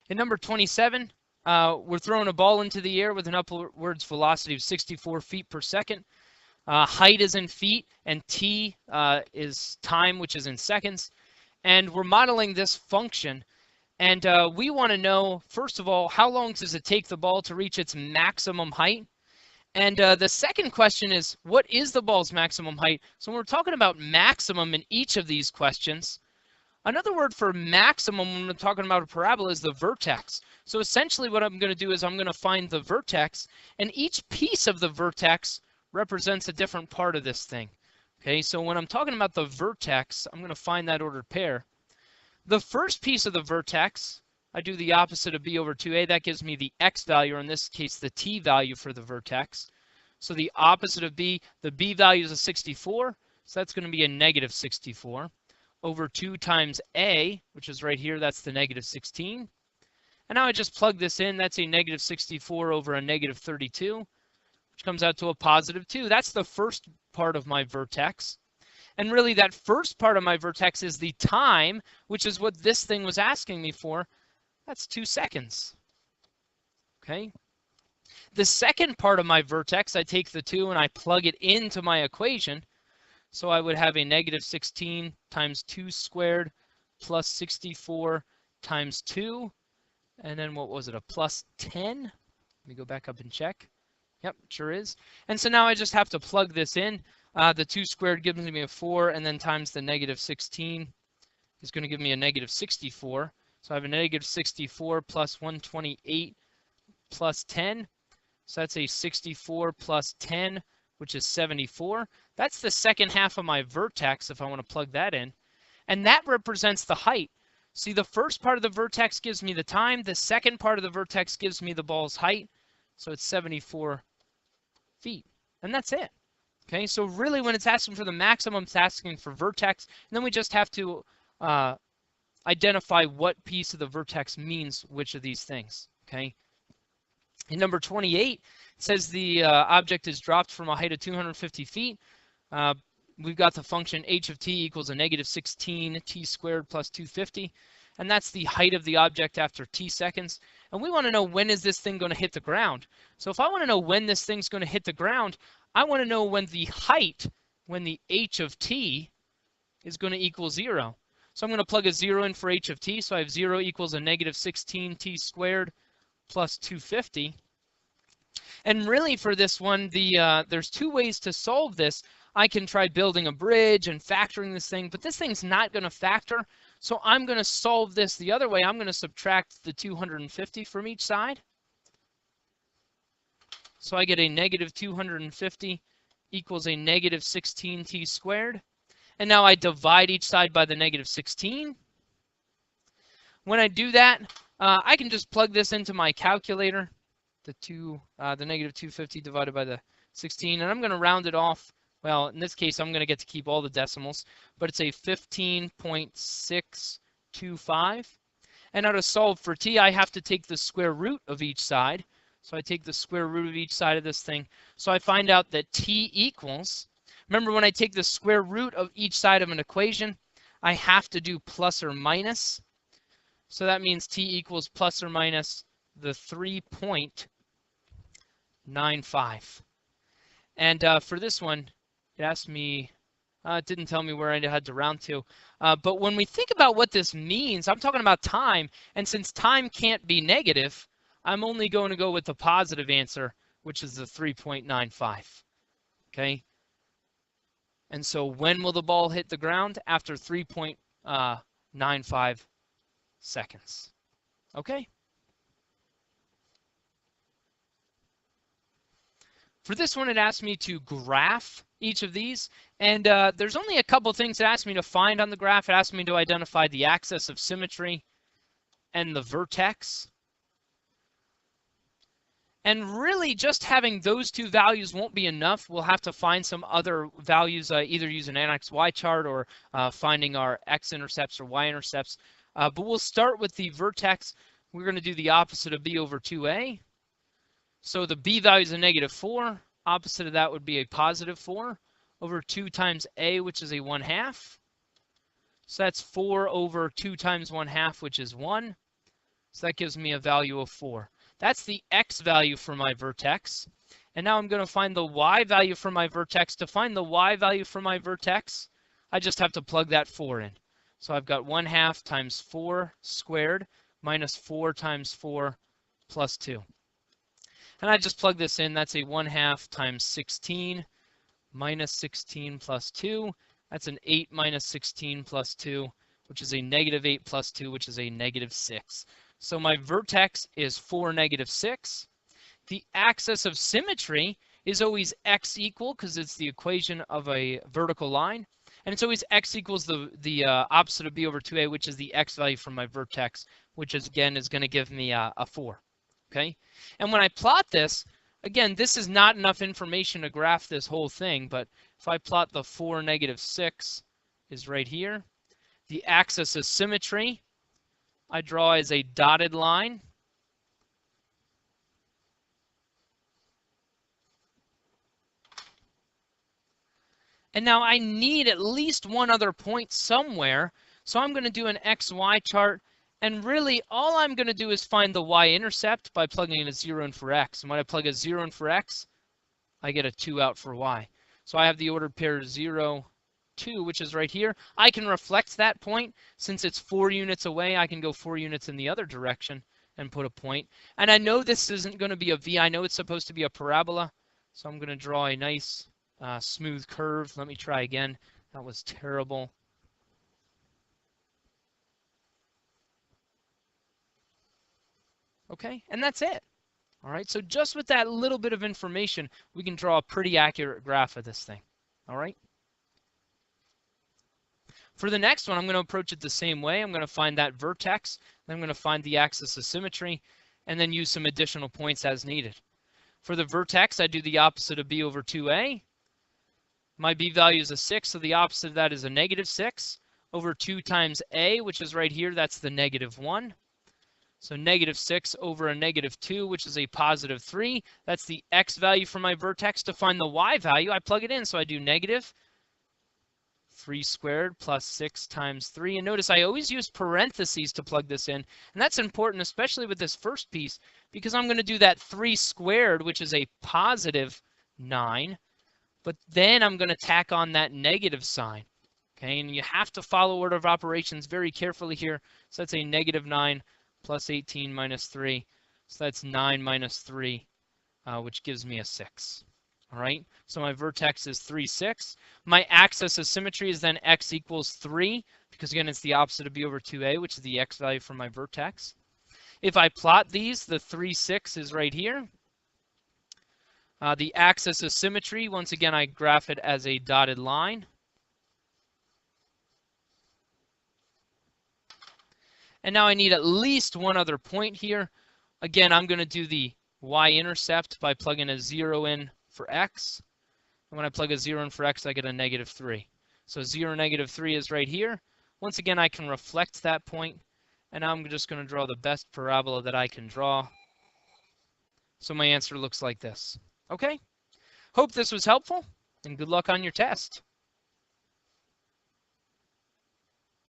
In number 27, we're throwing a ball into the air with an upwards velocity of 64 feet per second. Height is in feet, and t is time, which is in seconds. And we're modeling this function. And we want to know, first of all, how long does it take the ball to reach its maximum height? And the second question is, what is the ball's maximum height? So when we're talking about maximum in each of these questions, another word for maximum when we're talking about a parabola is the vertex. So essentially what I'm going to do is I'm going to find the vertex, and each piece of the vertex represents a different part of this thing. Okay, so when I'm talking about the vertex, I'm going to find that ordered pair. The first piece of the vertex, I do the opposite of b over 2a. That gives me the x value, or in this case, the t value for the vertex. So the opposite of b, the b value is a 64, so that's going to be a negative 64, over 2 times a, which is right here, that's the negative 16. And now I just plug this in. That's a negative 64 over a negative 32, which comes out to a positive 2. That's the first part of my vertex. And really, that first part of my vertex is the time, which is what this thing was asking me for. That's 2 seconds. Okay. The second part of my vertex, I take the 2 and I plug it into my equation. So I would have a negative 16 times 2 squared plus 64 times 2. And then what was it, a plus 10? Let me go back up and check. Yep, sure is. And so now I just have to plug this in. The 2 squared gives me a 4, and then times the negative 16 is going to give me a negative 64. So I have a negative 64 plus 128 plus 10. So that's a 64 plus 10, which is 74. That's the second half of my vertex if I want to plug that in. And that represents the height. See, the first part of the vertex gives me the time. The second part of the vertex gives me the ball's height. So it's 74 feet. And that's it. Okay, so really when it's asking for the maximum, it's asking for vertex. And then we just have to identify what piece of the vertex means which of these things. Okay. In number 28, it says the object is dropped from a height of 250 feet. We've got the function h of t equals a negative 16 t squared plus 250. And that's the height of the object after t seconds. And we want to know, when is this thing going to hit the ground? So if I want to know when this thing's going to hit the ground, I want to know when the height, when the h of t is going to equal 0. So I'm going to plug a 0 in for h of t. So I have 0 equals a negative 16 t squared plus 250. And really for this one, there's 2 ways to solve this. I can try building a bridge and factoring this thing, but this thing's not going to factor. So I'm going to solve this the other way. I'm going to subtract the 250 from each side. So I get a negative 250 equals a negative 16t squared. And now I divide each side by the negative 16. When I do that, I can just plug this into my calculator, the negative 250 divided by the 16, and I'm going to round it off. Well, in this case, I'm going to get to keep all the decimals, but it's a 15.625. And now to solve for t, I have to take the square root of each side. So I take the square root of each side of this thing. So I find out that t equals, remember when I take the square root of each side of an equation, I have to do plus or minus. So that means t equals plus or minus the 3.95. And for this one, it asked me, it didn't tell me where I had to round to. But when we think about what this means, I'm talking about time. And since time can't be negative, I'm only going to go with the positive answer, which is the 3.95. Okay. And so when will the ball hit the ground? After 3.95 seconds. Okay. For this one, it asked me to graph each of these. And there's only a couple things it asked me to find on the graph. It asked me to identify the axis of symmetry and the vertex. And really, just having those 2 values won't be enough. We'll have to find some other values, either using an XY chart or finding our x-intercepts or y-intercepts. But we'll start with the vertex. We're going to do the opposite of b over 2a. So the b value is a negative 4. Opposite of that would be a positive 4 over 2 times a, which is a 1/2. So that's 4 over 2 times 1/2, which is 1. So that gives me a value of 4. That's the x value for my vertex. And now I'm going to find the y value for my vertex. To find the y value for my vertex, I just have to plug that 4 in. So I've got 1/2 times 4 squared minus 4 times 4 plus 2. And I just plug this in. That's a 1/2 times 16 minus 16 plus 2. That's an 8 minus 16 plus 2, which is a negative 8 plus 2, which is a negative 6. So my vertex is 4, negative 6. The axis of symmetry is always x equal, because it's the equation of a vertical line. And it's always x equals the opposite of b over 2a, which is the x value from my vertex, which is, again, is going to give me a 4. Okay? And when I plot this, again, this is not enough information to graph this whole thing, but if I plot the 4, negative 6 is right here. The axis of symmetry I draw as a dotted line. And now I need at least one other point somewhere, so I'm going to do an XY chart, and really all I'm going to do is find the y-intercept by plugging in a 0 in for x. And when I plug a 0 in for x, I get a 2 out for y. So I have the ordered pair 0, 2, which is right here. I can reflect that point. Since it's 4 units away, I can go 4 units in the other direction and put a point. And I know this isn't going to be a V. I know it's supposed to be a parabola, so I'm going to draw a nice smooth curve. Let me try again. That was terrible. Okay, and that's it. All right, so just with that little bit of information, we can draw a pretty accurate graph of this thing. All right. For the next one, I'm going to approach it the same way. I'm going to find that vertex, then I'm going to find the axis of symmetry, and then use some additional points as needed. For the vertex, I do the opposite of b over 2a. My b value is a 6, so the opposite of that is a negative 6 over 2 times a, which is right here. That's the negative 1. So negative 6 over a negative 2, which is a positive 3. That's the x value for my vertex. To find the y value, I plug it in. So I do negative 3 squared plus 6 times 3. And notice I always use parentheses to plug this in. And that's important, especially with this first piece, because I'm going to do that 3 squared, which is a positive 9. But then I'm going to tack on that negative sign. Okay, and you have to follow order of operations very carefully here. So that's a negative 9 plus 18 minus 3. So that's 9 minus 3, which gives me a 6. All right, so my vertex is 3, 6. My axis of symmetry is then x equals 3, because again, it's the opposite of b over 2a, which is the x value for my vertex. If I plot these, the 3, 6 is right here. The axis of symmetry, once again, I graph it as a dotted line. And now I need at least one other point here. Again, I'm going to do the y-intercept by plugging a 0 in for x. And when I plug a 0 in for x, I get a negative 3. So 0, negative 3 is right here. Once again, I can reflect that point. And now I'm just going to draw the best parabola that I can draw. So my answer looks like this. Okay? Hope this was helpful, and good luck on your test.